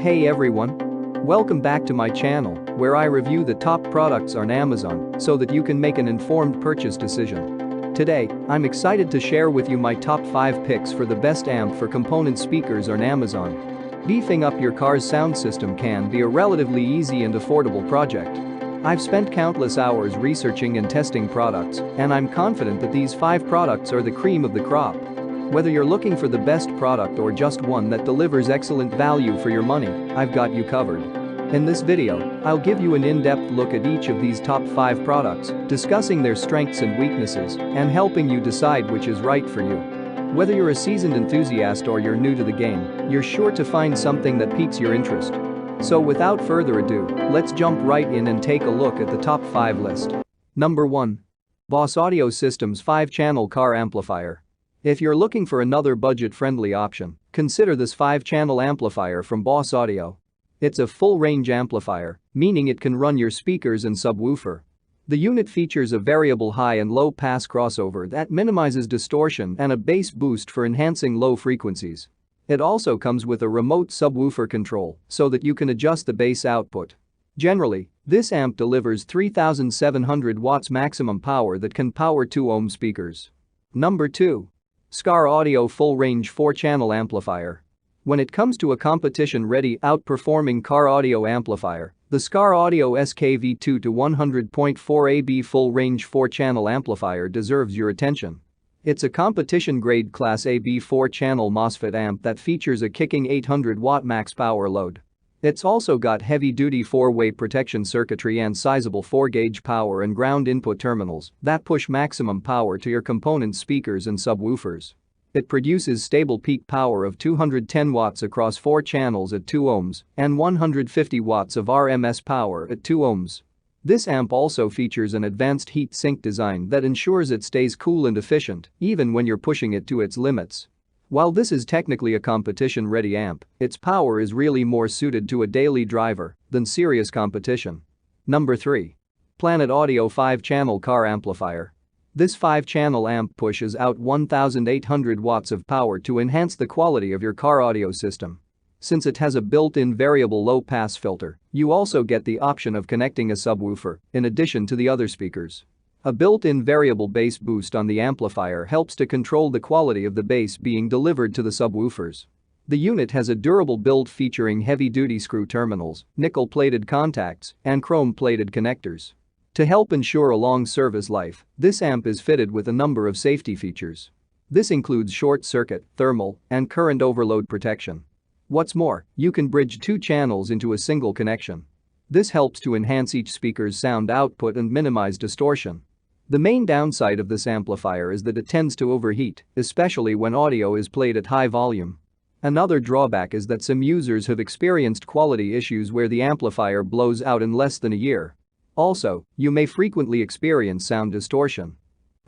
Hey everyone! Welcome back to my channel, where I review the top products on Amazon so that you can make an informed purchase decision. Today, I'm excited to share with you my top 5 picks for the best amp for component speakers on Amazon. Beefing up your car's sound system can be a relatively easy and affordable project. I've spent countless hours researching and testing products, and I'm confident that these 5 products are the cream of the crop. Whether you're looking for the best product or just one that delivers excellent value for your money, I've got you covered. In this video, I'll give you an in-depth look at each of these top 5 products, discussing their strengths and weaknesses, and helping you decide which is right for you. Whether you're a seasoned enthusiast or you're new to the game, you're sure to find something that piques your interest. So without further ado, let's jump right in and take a look at the top 5 list. Number 1. Boss Audio System's 5-channel car amplifier. If you're looking for another budget-friendly option, consider this 5-channel amplifier from Boss Audio. It's a full-range amplifier, meaning it can run your speakers and subwoofer. The unit features a variable high and low pass crossover that minimizes distortion and a bass boost for enhancing low frequencies. It also comes with a remote subwoofer control so that you can adjust the bass output. Generally, this amp delivers 3,700 watts maximum power that can power 2-ohm speakers. Number 2. Scar Audio Full-Range 4-Channel Amplifier. When it comes to a competition-ready outperforming car audio amplifier, the Scar Audio SKV2 to 100.4 AB full-range 4-channel amplifier deserves your attention. It's a competition-grade Class AB 4-channel MOSFET amp that features a kicking 800-watt max power load. It's also got heavy-duty 4-way protection circuitry and sizable 4-gauge power and ground input terminals that push maximum power to your component speakers and subwoofers. It produces stable peak power of 210 watts across 4 channels at 2 ohms and 150 watts of RMS power at 2 ohms. This amp also features an advanced heat sink design that ensures it stays cool and efficient even when you're pushing it to its limits. While this is technically a competition-ready amp, its power is really more suited to a daily driver than serious competition. Number 3. Planet Audio 5-Channel Car Amplifier. This 5-channel amp pushes out 1,800 watts of power to enhance the quality of your car audio system. Since it has a built-in variable low-pass filter, you also get the option of connecting a subwoofer in addition to the other speakers. A built-in variable bass boost on the amplifier helps to control the quality of the bass being delivered to the subwoofers. The unit has a durable build featuring heavy-duty screw terminals, nickel-plated contacts, and chrome-plated connectors. To help ensure a long service life, this amp is fitted with a number of safety features. This includes short-circuit, thermal, and current overload protection. What's more, you can bridge 2 channels into a single connection. This helps to enhance each speaker's sound output and minimize distortion. The main downside of this amplifier is that it tends to overheat, especially when audio is played at high volume. Another drawback is that some users have experienced quality issues where the amplifier blows out in less than a year. Also, you may frequently experience sound distortion.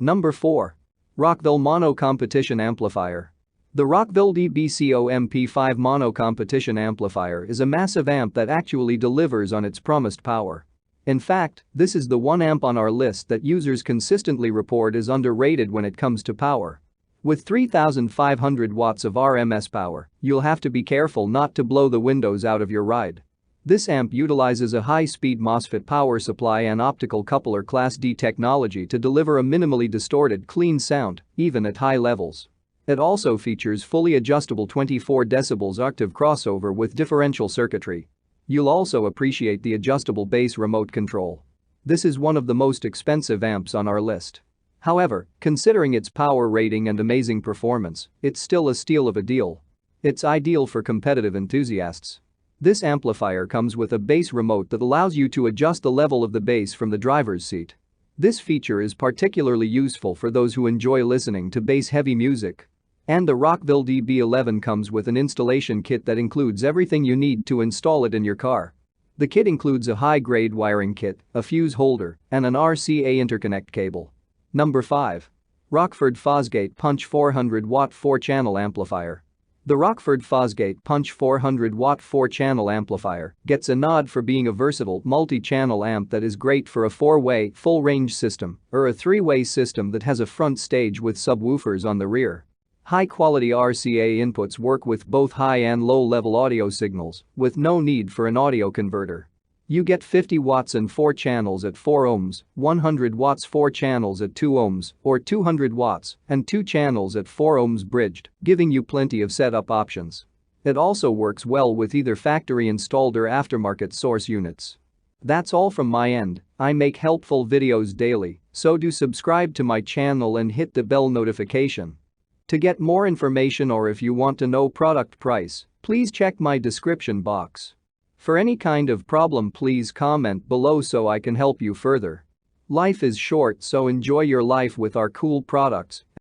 Number 4. Rockville Mono Competition Amplifier. The Rockville DBCO MP5 Mono Competition Amplifier is a massive amp that actually delivers on its promised power. In fact, this is the one amp on our list that users consistently report is underrated when it comes to power. With 3,500 watts of RMS power, you'll have to be careful not to blow the windows out of your ride. This amp utilizes a high-speed MOSFET power supply and optical coupler Class D technology to deliver a minimally distorted, clean sound, even at high levels. It also features fully adjustable 24 decibels octave crossover with differential circuitry. You'll also appreciate the adjustable bass remote control. This is one of the most expensive amps on our list. However, considering its power rating and amazing performance, it's still a steal of a deal. It's ideal for competitive enthusiasts. This amplifier comes with a bass remote that allows you to adjust the level of the bass from the driver's seat. This feature is particularly useful for those who enjoy listening to bass-heavy music. And the Rockville DB11 comes with an installation kit that includes everything you need to install it in your car. The kit includes a high-grade wiring kit, a fuse holder, and an RCA interconnect cable. Number 5. Rockford Fosgate Punch 400-watt 4-channel amplifier. The Rockford Fosgate Punch 400-watt 4-channel amplifier gets a nod for being a versatile multi-channel amp that is great for a 4-way full-range system or a 3-way system that has a front stage with subwoofers on the rear. High-quality RCA inputs work with both high and low-level audio signals, with no need for an audio converter. You get 50 watts and 4 channels at 4 ohms, 100 watts 4 channels at 2 ohms, or 200 watts and 2 channels at 4 ohms bridged, giving you plenty of setup options. It also works well with either factory-installed or aftermarket source units. That's all from my end. I make helpful videos daily, so do subscribe to my channel and hit the bell notification. To get more information or if you want to know product price, please check my description box. For any kind of problem, please comment below so I can help you further. Life is short, so enjoy your life with our cool products.